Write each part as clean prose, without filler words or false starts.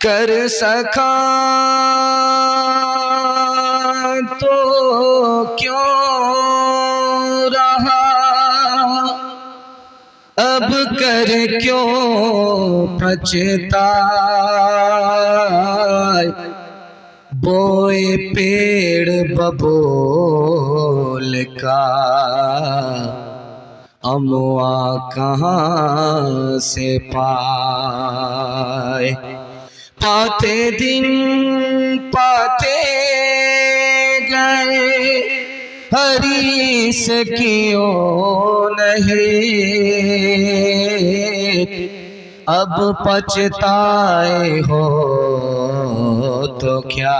कर सका तो क्यों रहा, अब कर क्यों पछताए। बोए पेड़ बबूल का अमुआ कहाँ से पाए। पाते दिन पाते गए हरीस क्यों नहीं, अब पछताए हो तो क्या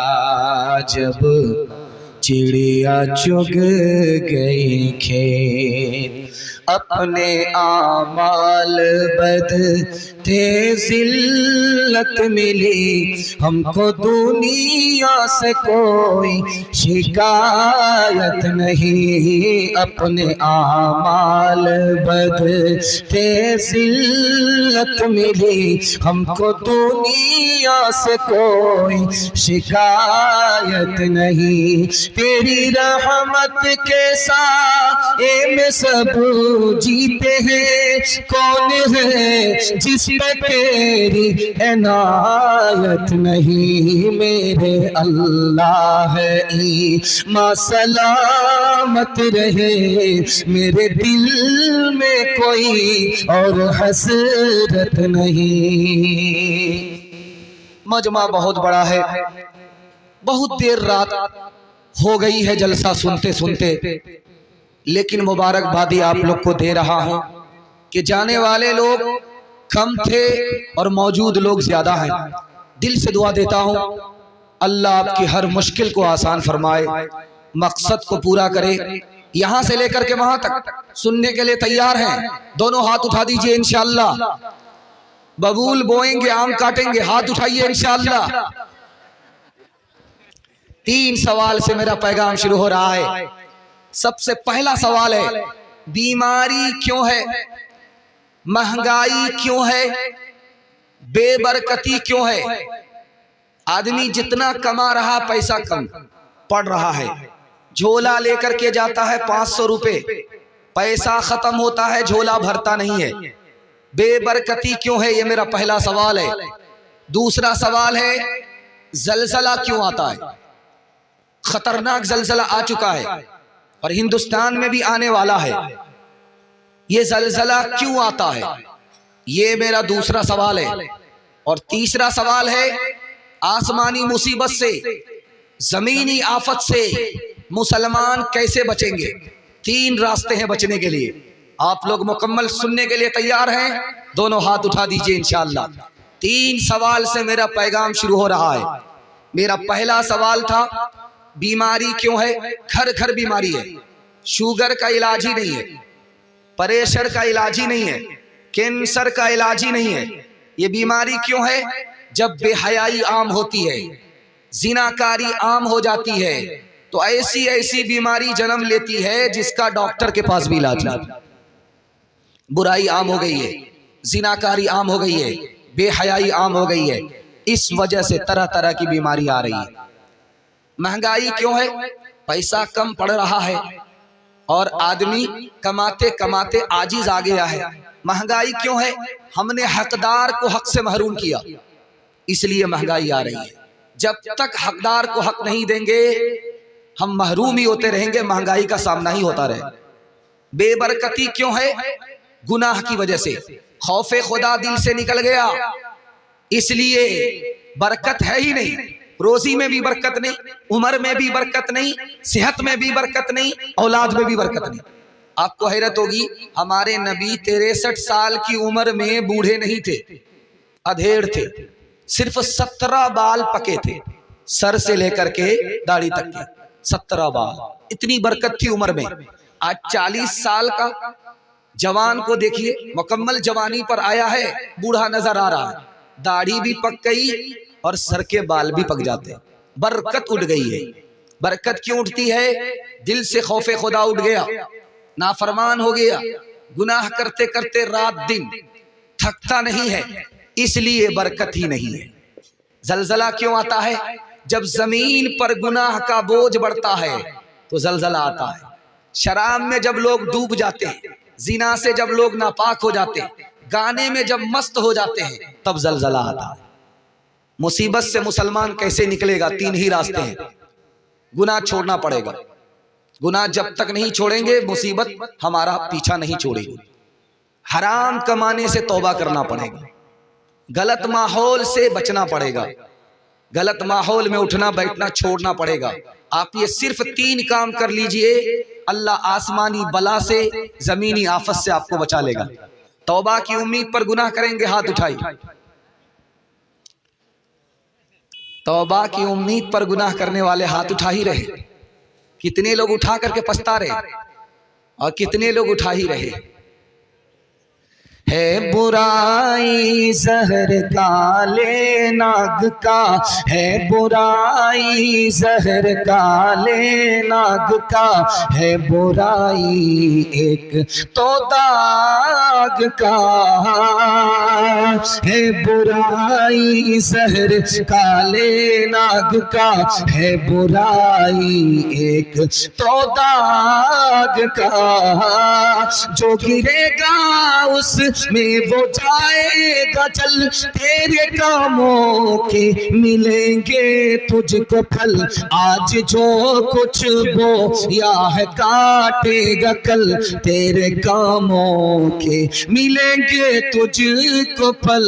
जब चिड़िया चुग गई खेत। अपने आमाल बद थे जिल्लत मिली हमको, दुनिया से कोई शिकायत नहीं। अपने आमाल बद थे जिल्लत मिली हमको, दुनिया से कोई शिकायत नहीं। तेरी रहमत के साए में सब जीते हैं, कौन है जिस पे तेरी इनायत नहीं। मेरे अल्लाह ईमान सलामत रहे, मेरे दिल में कोई और हसरत नहीं। मजमा बहुत बड़ा है, बहुत देर रात हो गई है जलसा सुनते सुनते, लेकिन मुबारकबादी आप लोग को दे रहा हूं कि जाने वाले लोग कम थे और मौजूद लोग ज्यादा हैं। दिल से दुआ देता हूं अल्लाह आपकी हर मुश्किल को आसान फरमाए, मकसद को पूरा करे। यहां से लेकर के वहां तक सुनने के लिए तैयार हैं? दोनों हाथ उठा दीजिए इंशाअल्लाह। बबूल बोएंगे आम काटेंगे, हाथ उठाइए इंशाअल्लाह। 3 सवाल से मेरा पैगाम शुरू हो रहा है। सबसे पहला सवाल है, बीमारी क्यों है, महंगाई क्यों है, बेबरकती क्यों है। आदमी जितना कमा रहा पैसा कम पड़ रहा है। झोला लेकर के जाता है 500 रुपए, पैसा खत्म होता है, झोला भरता नहीं है। बेबरकती क्यों है, ये मेरा पहला सवाल है। दूसरा सवाल है, जलजला क्यों आता है। खतरनाक जलजला आ चुका है और हिंदुस्तान में भी आने वाला है। ये जलजला क्यों आता है, ये मेरा दूसरा सवाल है। और तीसरा सवाल है, आसमानी मुसीबत से, जमीनी आफत से मुसलमान कैसे बचेंगे। 3 रास्ते हैं बचने के लिए। आप लोग मुकम्मल सुनने के लिए तैयार हैं? दोनों हाथ उठा दीजिए इंशाअल्लाह। 3 सवाल से मेरा पैगाम शुरू हो रहा है। मेरा पहला सवाल था, बीमारी क्यों है। घर घर बीमारी है, शुगर का इलाज ही नहीं है, प्रेशर का इलाज ही नहीं है, कैंसर का इलाज ही नहीं है। ये बीमारी क्यों है? जब बेहयाई आम होती है, जिनाकारी आम हो जाती है, तो ऐसी ऐसी बीमारी जन्म लेती है जिसका डॉक्टर के पास भी इलाज नहीं। बुराई आम हो गई है, जिनाकारी आम हो गई है, बेहयाई आम हो गई है। इस वजह से तरह तरह की बीमारी आ रही है। महंगाई क्यों है? पैसा कम पड़ रहा है और आदमी कमाते कमाते आजिज आ गया है। महंगाई क्यों है? हमने हकदार को हक से महरूम किया, इसलिए महंगाई आ रही है। जब तक हकदार को हक नहीं देंगे हम महरूम ही होते रहेंगे, महंगाई का सामना ही होता रहे। बेबरकती क्यों है? गुनाह की वजह से, खौफे खुदा दिल से निकल गया, इसलिए बरकत है ही नहीं। रोजी में भी बरकत नहीं, उम्र में भी बरकत नहीं, सेहत में भी बरकत नहीं, औलाद में भी बरकत नहीं। आपको हैरत होगी, हमारे नबी 63 साल की उम्र में बूढ़े नहीं थे, अधेड़ थे। सिर्फ 17 बाल पके थे, सर से लेकर के दाढ़ी तक के 17 बाल। इतनी बरकत थी उम्र में। आज 40 साल का जवान को देखिए, मुकम्मल जवानी पर आया है, बूढ़ा नजर आ रहा है, दाढ़ी भी पक गई और सर के बाल भी पक जाते हैं। बरकत उठ गई है। बरकत क्यों उठती है? दिल से खौफे खुदा उठ गया, नाफरमान हो गया, गुनाह करते करते रात दिन थकता नहीं है, इसलिए बरकत ही नहीं है। जलजला क्यों आता है? जब जमीन पर गुनाह का बोझ बढ़ता है तो जलजला आता है। शराब में जब लोग डूब जाते हैं, जिना से जब लोग नापाक हो जाते हैं, गाने में जब मस्त हो जाते हैं, तब जलजला आता है। मुसीबत से मुसलमान कैसे निकलेगा? 3 ही रास्ते हैं। गुनाह छोड़ना पड़ेगा। गुनाह जब तक नहीं छोड़ेंगे मुसीबत हमारा पीछा नहीं छोड़ेगी। हराम कमाने से तौबा करना पड़ेगा। गलत माहौल से बचना पड़ेगा। गलत माहौल में उठना बैठना छोड़ना पड़ेगा। आप ये सिर्फ 3 काम कर लीजिए, अल्लाह आसमानी बला से जमीनी आफत से आपको बचा लेगा। तौबा की उम्मीद पर गुनाह करेंगे, हाथ उठाइए। तौबा की उम्मीद पर गुनाह करने वाले हाथ उठा ही रहे। कितने लोग उठा करके पछता रहे और कितने लोग उठा ही रहे। है बुराई जहर काले नाग का, है बुराई जहर काले नाग का, है बुराई एक तो दाग का, है बुराई जहर काले नाग का, है बुराई एक तो दाग का, जो गिरेगा उस में वो जाएगा चल, तेरे कामों के मिलेंगे तुझको फल, आज जो कुछ बोया है काटेगा कल, तेरे कामों के मिलेंगे तुझको फल।